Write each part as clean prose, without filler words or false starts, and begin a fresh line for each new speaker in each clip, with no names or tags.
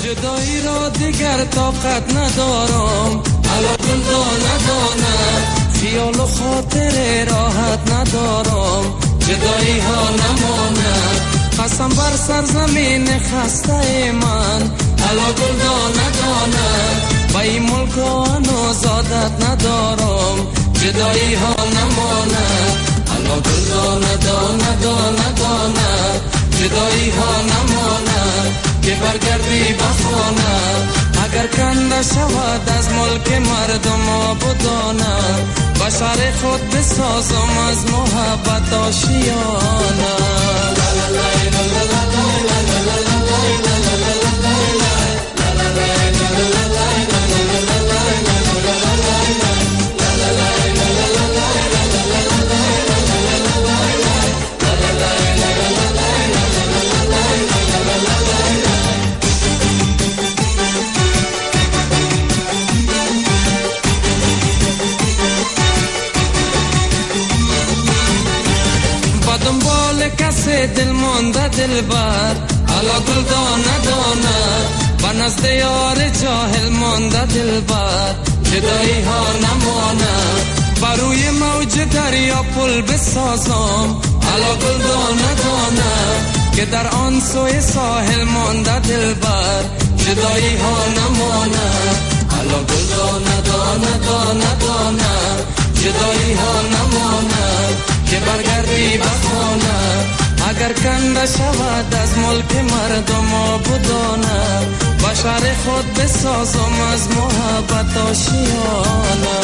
جدایی را دیگر طاقت ندارم، علاقل ندانم، خیال و خاطر راحت ندارم، جدایی ها نماند، قسم بر سرزمین خسته من، علاقل ندانم، با این ملک آزادت ندارم، جدایی ها نماند، علاقل ندانم، جدایی ها نماند که برگردی بخانه، اگر کنده شود از ملک مردم آبادانه، بشر خود بسازم از محبت آشیانه. دنبال کسی دل مانده دلبر، علاقل ندانه، به نزد یار جاهل مانده دلبر، جدایی ها نمانه، بروی موج دریا پل بسازم، علاقل ندانه، که در آن سوی ساحل مانده دلبر، جدایی ها نمانه، علاقل ندانه، جدایی ها نمانه که برگردی بخانه، اگر کنده شود از ملک مردم آبادانه، بشر خود بسازم از محبت آشیانه.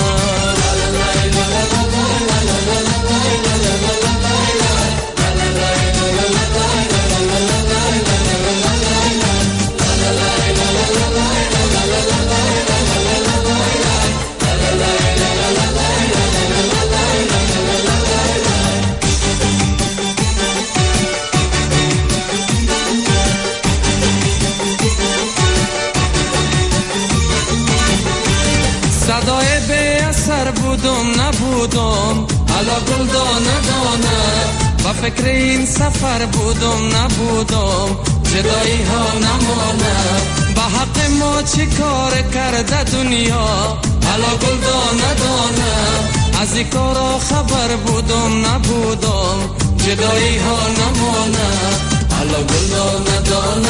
صدای به اثر بودم نبودم، علاقل ندانم، با فکر این سفر بودم نبودم، جدایی ها نمانم، با حق ما چی کار کرده دنیا، علاقل ندانم، از این کارا خبر بودم نبودم، جدایی ها نمانم، علاقل ندانم،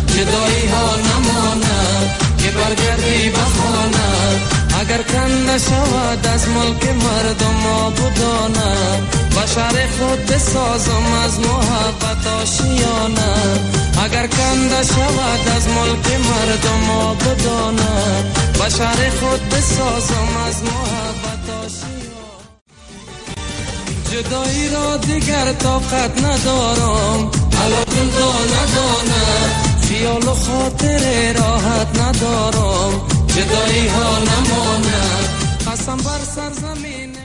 جدایی ها نمانم که برگردی بخانه، اگر کنده شود از ملک مردم آبادانه، بشر خود بسازم از محبت آشیانه، اگر کنده شود از ملک مردم آبادانه، بشر خود بسازم از محبت آشیانه. جدایی را دیگر طاقت ندارم، علاقل ندانم، خیال و خاطر راحت ندارم، جدایی ها نماند، قسم بر سرزمین